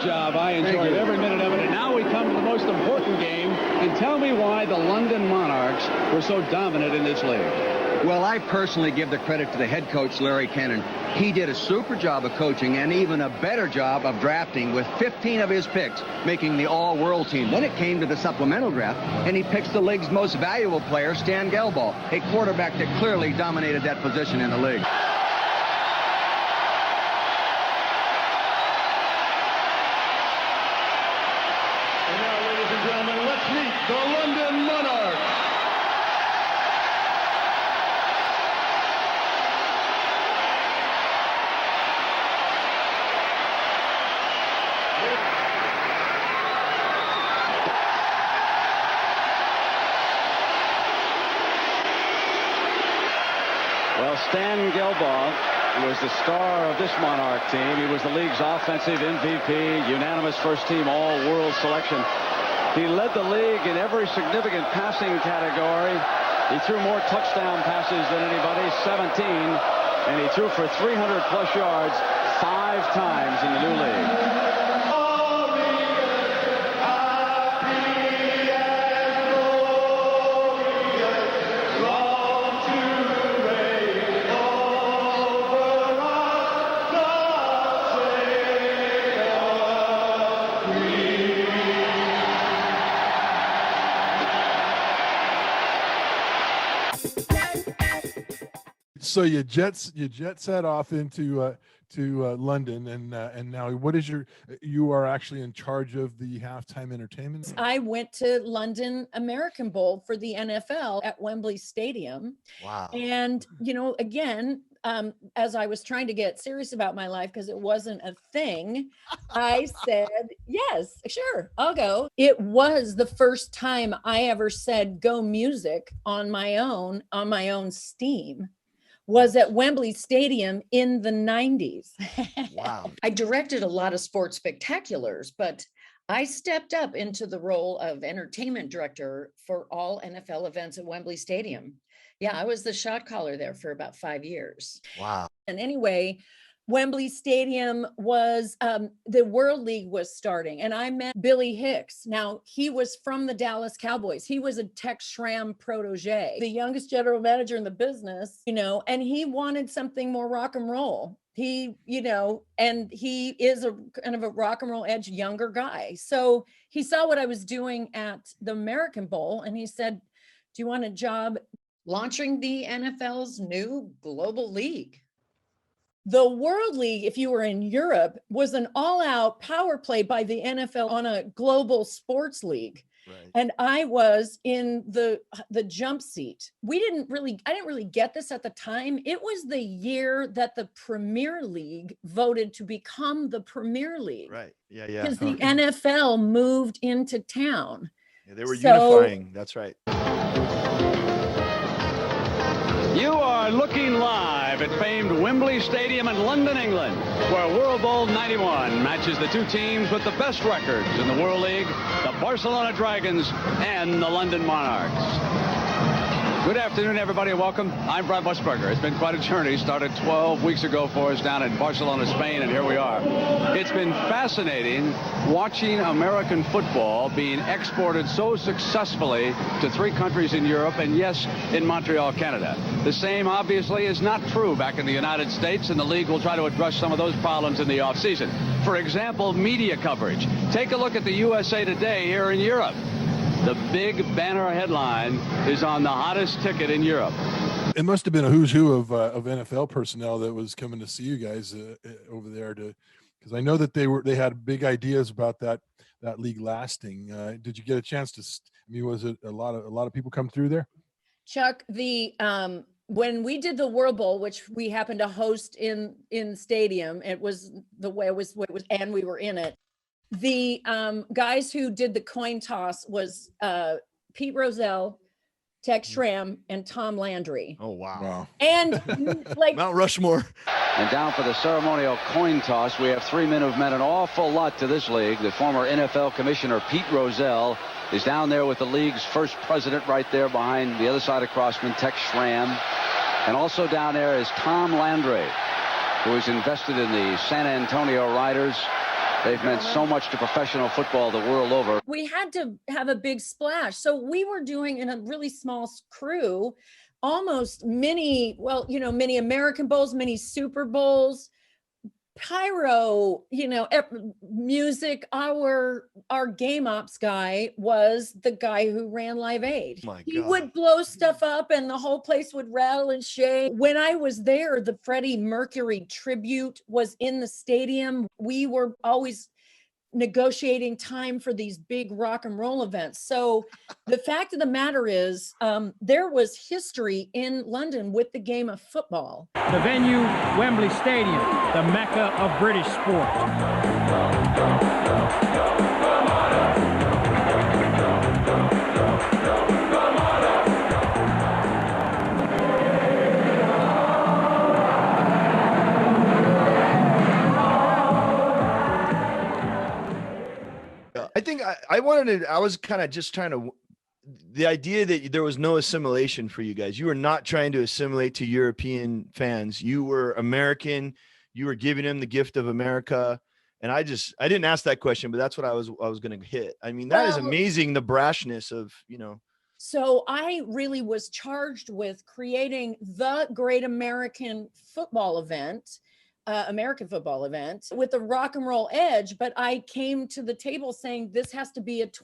job. I enjoyed every minute of it. And now we come to the most important game. And tell me why the London Monarchs were so dominant in this league. Well, I personally give the credit to the head coach, Larry Kennan. He did a super job of coaching and even a better job of drafting with 15 of his picks, making the all-world team. Then it came to the supplemental draft, and he picks the league's most valuable player, Stan Gelbaugh, a quarterback that clearly dominated that position in the league. And now, ladies and gentlemen, let's meet the London Monarchs. Well, Stan Gelbaugh was the star of this Monarch team. He was the league's offensive MVP, unanimous first-team all-world selection. He led the league in every significant passing category. He threw more touchdown passes than anybody, 17, and he threw for 300-plus yards 5 times in the new league. So you jet set off into London, and now what is you are actually in charge of the halftime entertainment? I went to London American Bowl for the NFL at Wembly Stadium. Wow. And, again, as I was trying to get serious about my life because it wasn't a thing, I said, yes, sure, I'll go. It was the first time I ever said go music on my own steam. Was at Wembley Stadium in the 90s. Wow. I directed a lot of sports spectaculars, but I stepped up into the role of entertainment director for all NFL events at Wembley Stadium. Yeah, I was the shot caller there for about 5 years. Wow. And anyway, Wembley Stadium was, the World League was starting, and I met Billy Hicks. Now, he was from the Dallas Cowboys. He was a Tex Schramm protege, the youngest general manager in the business, and he wanted something more rock and roll. He, and he is a kind of a rock and roll edge younger guy. So he saw what I was doing at the American Bowl, and he said, do you want a job launching the NFL's new global league? The World League, if you were in Europe, was an all-out power play by the NFL on a global sports league. Right. And I was in the jump seat. I didn't really get this at the time. It was the year that the Premier League voted to become the Premier League. Right. Yeah. Because the NFL moved into town. Yeah, they were unifying. That's right. You are looking live at famed Wembley Stadium in London, England, where World Bowl 91 matches the two teams with the best records in the World League, the Barcelona Dragons and the London Monarchs. Good afternoon, everybody, and welcome. I'm Brad Musburger. It's been quite a journey. Started 12 weeks ago for us down in Barcelona, Spain, and here we are. It's been fascinating watching American football being exported so successfully to 3 countries in Europe and, yes, in Montreal, Canada. The same, obviously, is not true back in the United States, and the league will try to address some of those problems in the offseason. For example, media coverage. Take a look at the USA Today here in Europe. The big banner headline is on the hottest ticket in Europe. It must have been a who's who of NFL personnel that was coming to see you guys over there, because I know that they had big ideas about that league lasting. Did you get a chance to? Was it a lot of people come through there? Chuck, when we did the World Bowl, which we happened to host in stadium, it was the way it was, and we were in it. The guys who did the coin toss was Pete Rozelle, Tex Schramm, and Tom Landry. Oh, wow. And like Mount Rushmore. And down for the ceremonial coin toss, we have 3 men who've meant an awful lot to this league. The former NFL commissioner, Pete Rozelle, is down there with the league's first president right there behind the other side of Crossman, Tex Schramm. And also down there is Tom Landry, who is invested in the San Antonio Riders. They've meant so much to professional football the world over. We had to have a big splash. So we were doing in a really small crew, almost mini, well, you know, mini American Bowls, mini Super Bowls, pyro, you know, music. Our game ops guy was the guy who ran Live Aid. My He God. would blow stuff up and the whole place would rattle and shake. When I was there, the Freddie Mercury tribute was in the stadium. We were always negotiating time for these big rock and roll events. So the fact of the matter is, there was history in London with the game of football. The venue, Wembley Stadium, the mecca of British sport. I think I was kind of just trying to, the idea that there was no assimilation for you guys. You were not trying to assimilate to European fans. You were American. You were giving them the gift of America. And I didn't ask that question, but that's what I was going to hit. I mean, that is amazing. The brashness of, you know. So I really was charged with creating the great American football event with a rock and roll edge. But I came to the table saying this has to be it's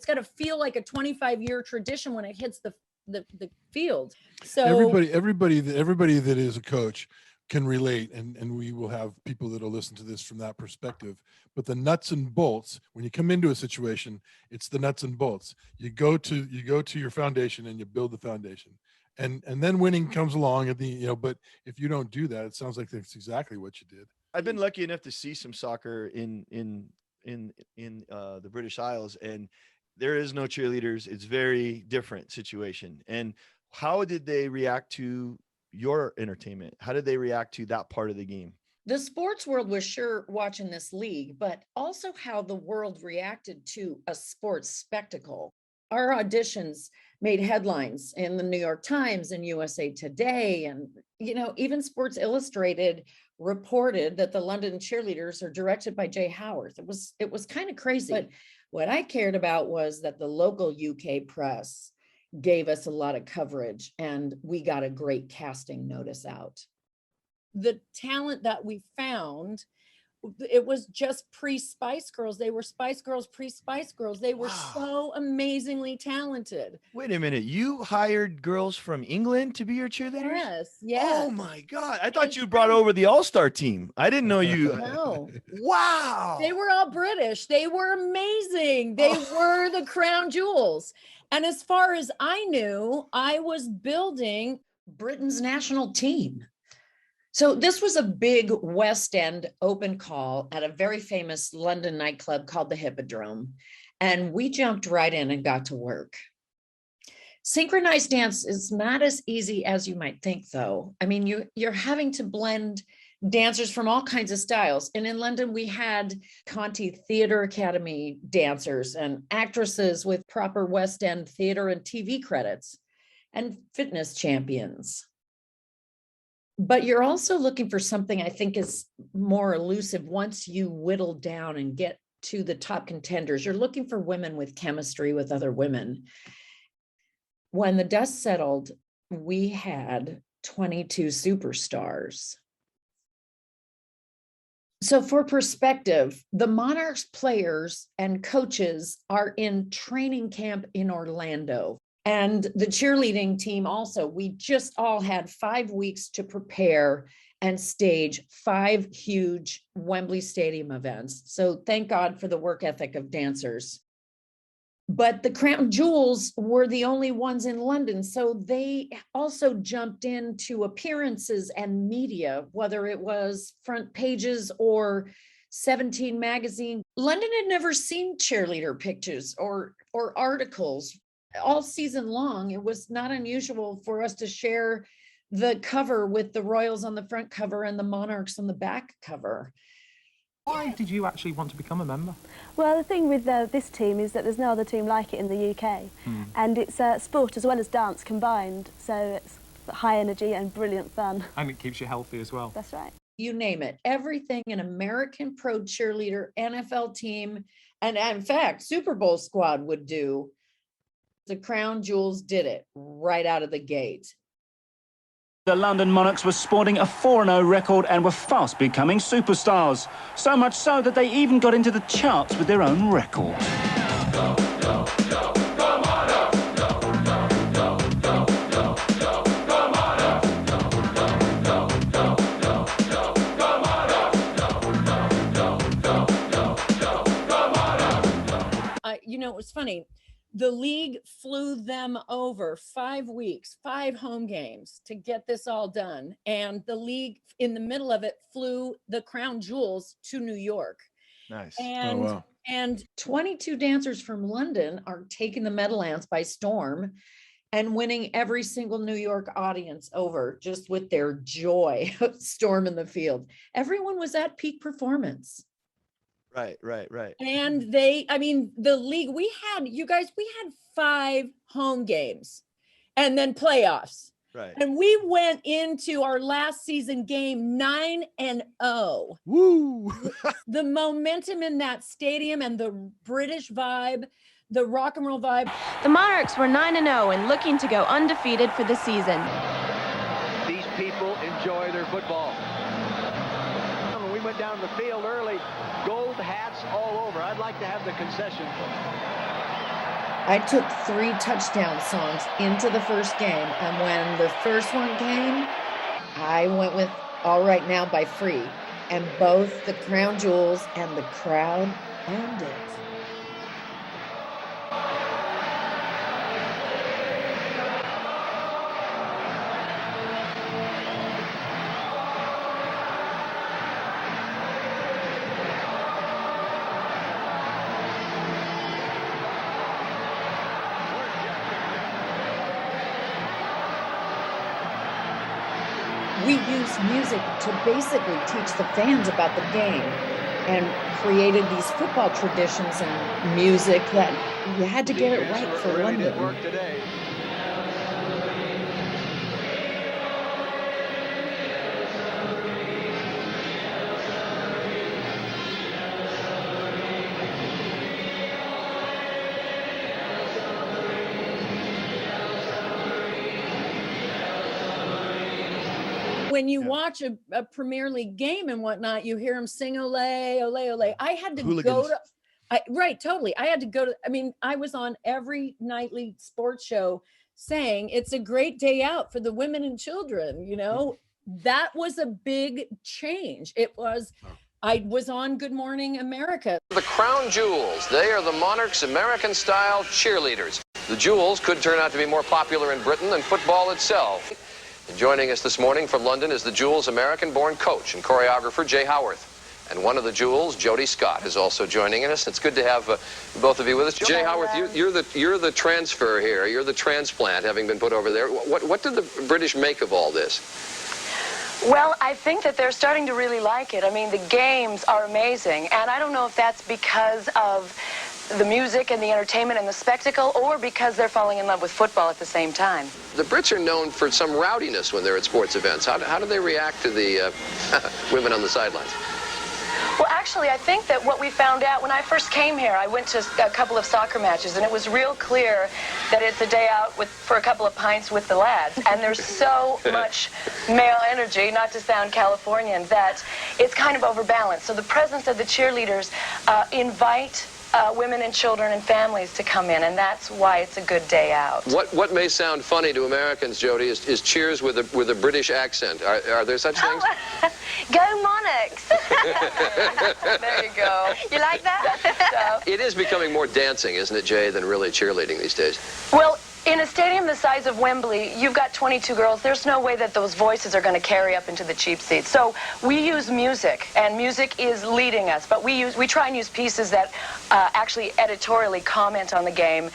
got to feel like a 25-year tradition when it hits the field. So everybody that is a coach can relate, and we will have people that'll listen to this from that perspective. But the nuts and bolts, when you come into a situation, it's the nuts and bolts. You go to your foundation and you build the foundation. And then winning comes along at the, you know, but if you don't do that, it sounds like that's exactly what you did. I've been lucky enough to see some soccer in the British Isles, and there is no cheerleaders. It's very different situation. And how did they react to your entertainment? How did they react to that part of the game? The sports world was sure watching this league, but also how the world reacted to a sports spectacle. Our auditions made headlines in the New York Times and USA Today. And, you know, even Sports Illustrated reported that the London cheerleaders are directed by Jay Howarth. It was kind of crazy. But what I cared about was that the local UK press gave us a lot of coverage and we got a great casting notice out. The talent that we found, it was just pre-Spice Girls. They were Spice Girls, pre-Spice Girls. They were so amazingly talented. Wait a minute. You hired girls from England to be your cheerleaders? Yes, yes. Oh my God. I thought you brought over the All-Star team. I didn't know you. No. Wow. They were all British. They were amazing. They were the crown jewels. And as far as I knew, I was building Britain's national team. So this was a big West End open call at a very famous London nightclub called the Hippodrome. And we jumped right in and got to work. Synchronized dance is not as easy as you might think, though. I mean, you're having to blend dancers from all kinds of styles. And in London, we had Conti Theatre Academy dancers and actresses with proper West End theater and TV credits and fitness champions. But you're also looking for something I think is more elusive once you whittle down and get to the top contenders. You're looking for women with chemistry with other women. When the dust settled, we had 22 superstars. So for perspective, the Monarchs players and coaches are in training camp in Orlando. And the cheerleading team also, we just all had 5 weeks to prepare and stage 5 huge Wembley Stadium events. So thank God for the work ethic of dancers. But the crown jewels were the only ones in London. So they also jumped into appearances and media, whether it was front pages or 17 magazine. London had never seen cheerleader pictures or articles. All season long, it was not unusual for us to share the cover with the Royals on the front cover and the Monarchs on the back cover. Why did you actually want to become a member? Well, the thing with this team is that there's no other team like it in the UK. And it's sport as well as dance combined, so it's high energy and brilliant fun. And it keeps you healthy as well. That's right. you name it, everything an American pro cheerleader, NFL team, and in fact, Super Bowl squad would do. The Crown Jewels did it right out of the gate. The London Monarchs were sporting a 4-0 record and were fast becoming superstars. So much so that they even got into the charts with their own record. You know, it was funny. The league flew them over 5 weeks, 5 home games to get this all done. And the league, in the middle of it, flew the Crown Jewels to New York. Nice. And, Oh, wow. and 22 dancers from London are taking the Meadowlands by storm and winning every single New York audience over just with their joy of storming the field. Everyone was at peak performance. Right. And the league, we had 5 home games and then playoffs. Right. And we went into our last season game 9-0. Woo! The momentum in that stadium and the British vibe, the rock and roll vibe. The Monarchs were 9-0 and looking to go undefeated for the season. These people enjoy their football. When we went down the field early, gold hats all over. I'd like to have the concession. I took 3 touchdown songs into the first game. And when the first one came, I went with All Right Now by Free. And both the Crown Jewels and the crowd owned it. We used music to basically teach the fans about the game and created these football traditions and music that you had to get it right for really didn't London. work today. When you watch a Premier League game and whatnot, you hear them sing "Ole, Ole, Ole." I had to Hooligans. go to, right, totally. I had to go to. I mean, I was on every nightly sports show saying it's a great day out for the women and children. You know, that was a big change. It was. I was on Good Morning America. The Crown Jewels, they are the Monarchs' American-style cheerleaders. The Jewels could turn out to be more popular in Britain than football itself. And joining us this morning from London is the Jewels' American-born coach and choreographer, Jay Howarth. And one of the Jewels, Jody Scott, is also joining us. It's good to have both of you with us. Jay Howarth, you're the transfer here. You're the transplant, having been put over there. What did the British make of all this? Well, I think that they're starting to really like it. I mean, the games are amazing. And I don't know if that's because of the music and the entertainment and the spectacle, or because they're falling in love with football at the same time. The Brits are known for some rowdiness when they're at sports events. How do they react to the women on the sidelines? Well, actually, I think that what we found out when I first came here, I went to a couple of soccer matches, and it was real clear that it's a day out for a couple of pints with the lads. And there's so much male energy, not to sound Californian, that it's kind of overbalanced. So the presence of the cheerleaders invite women and children and families to come in, and that's why it's a good day out. What may sound funny to Americans, Jody, is cheers with a British accent. Are there such things? Go Monarchs! There you go. You like that? It is becoming more dancing, isn't it, Jay, than really cheerleading these days? Well, in a stadium the size of Wembley, you've got 22 girls. There's no way that those voices are going to carry up into the cheap seats. So we use music, and music is leading us. But we try and use pieces that actually editorially comment on the game,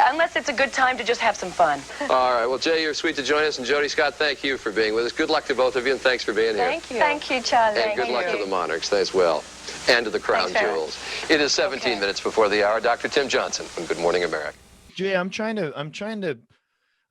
unless it's a good time to just have some fun. All right. Well, Jay, you're sweet to join us. And Jody Scott, thank you for being with us. Good luck to both of you, and thanks for being here. Thank you. Thank you, Charlie. And good luck to the Monarchs as well, and to the Crown Jewels. It is 17 minutes before the hour. Dr. Tim Johnson from Good Morning America. Jay, I'm trying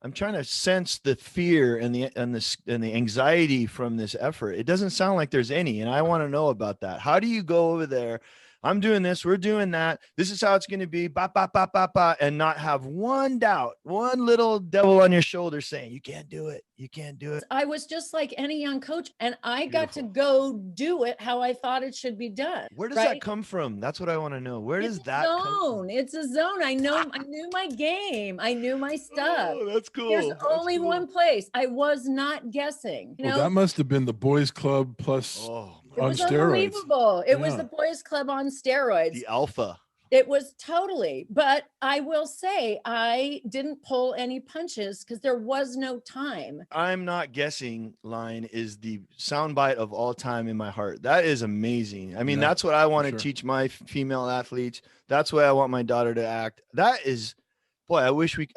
I'm trying to sense the fear and the anxiety from this effort. It doesn't sound like there's any, and I want to know about that. How do you go over there? I'm doing this, we're doing that. This is how it's going to be, and not have one doubt, one little devil on your shoulder saying, you can't do it. You can't do it. I was just like any young coach, and I got to go do it how I thought it should be done. Where does that come from? That's what I want to know. Where does that come from? It's a zone. I knew my game. I knew my stuff. Oh, that's cool. There's only one place. I was not guessing. Well, that must have been the boys club plus it on was steroids. Unbelievable. It was the boys club on steroids. The alpha. It was totally, but I will say I didn't pull any punches because there was no time. I'm not guessing line is the soundbite of all time in my heart. That is amazing. I mean, that's what I want to teach my female athletes. That's the way I want my daughter to act. That is, boy, I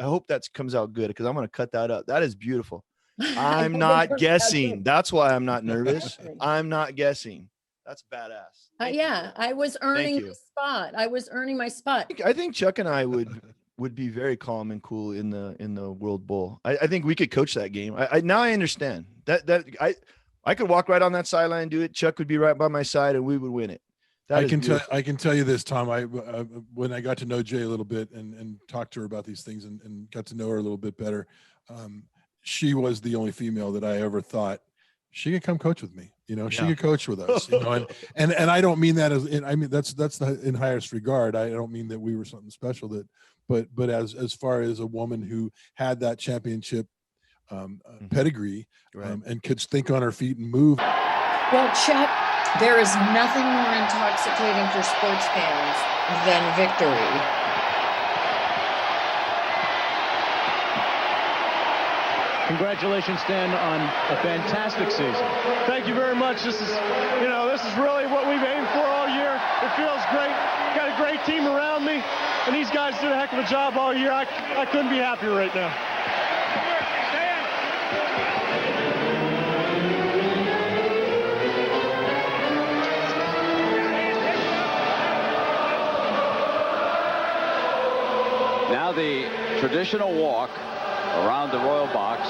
hope that comes out good because I'm going to cut that up. That is beautiful. I'm not guessing. That's why I'm not nervous. I'm not guessing. That's badass. Yeah, I was earning my spot. I was earning my spot. I think Chuck and I would be very calm and cool in the World Bowl. I think we could coach that game. Now I understand that I could walk right on that sideline and do it. Chuck would be right by my side and we would win it. I can tell you this, Tom. When I got to know Jay a little bit and talked to her about these things and got to know her a little bit better, she was the only female that I ever thought she could come coach with me. She could coach with us. And I don't mean that that's not in highest regard. I don't mean that we were something special. But as far as a woman who had that championship pedigree and could think on her feet and move. Well, Chuck, there is nothing more intoxicating for sports fans than victory. Congratulations, Stan, on a fantastic season. Thank you very much. This is really what we've aimed for all year. It feels great. Got a great team around me, and these guys did a heck of a job all year. I couldn't be happier right now. Now the traditional walk around the royal box.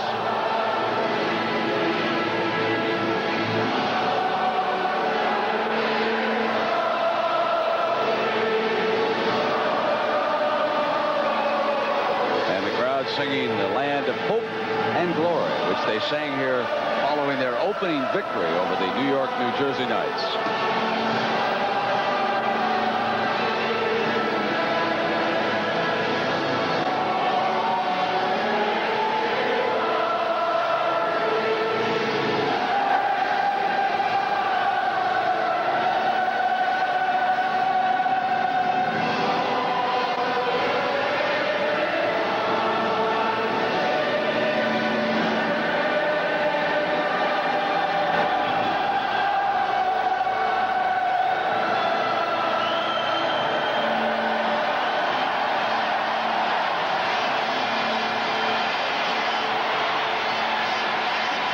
And the crowd singing the land of hope and glory, which they sang here following their opening victory over the New York, New Jersey Knights.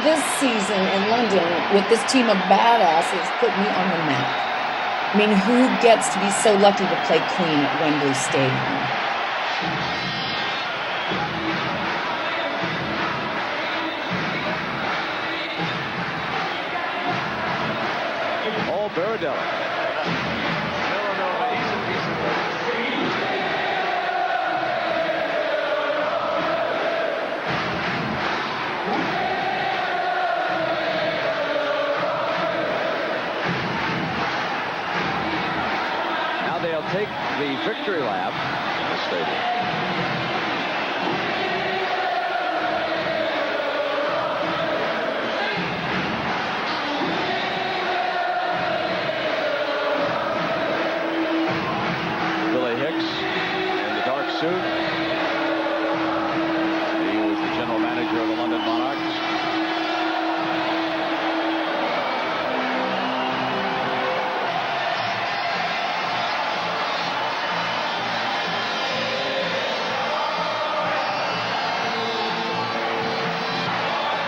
This season in London with this team of badasses put me on the map. I mean, who gets to be so lucky to play clean at Wembly Stadium? All Baradella. Take the victory lap in the stadium. Billy Hicks in the dark suit. He was the general manager of the London Monarchs.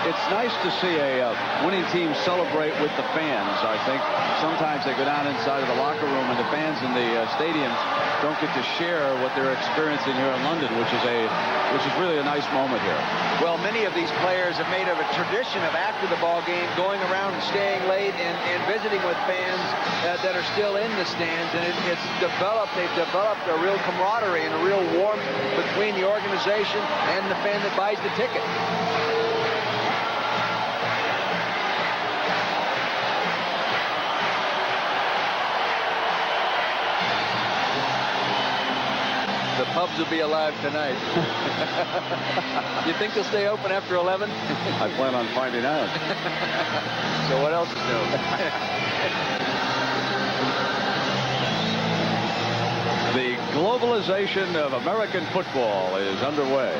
It's nice to see a winning team celebrate with the fans. I think sometimes they go down inside of the locker room and the fans in the stadiums don't get to share what they're experiencing here in London, which is really a nice moment here. Well, many of these players have made it a tradition of after the ball game going around and staying late and visiting with fans that are still in the stands, and they've developed a real camaraderie and a real warmth between the organization and the fan that buys the ticket. The pubs will be alive tonight. You think they'll stay open after 11? I plan on finding out. So what else is new? The globalization of American football is underway.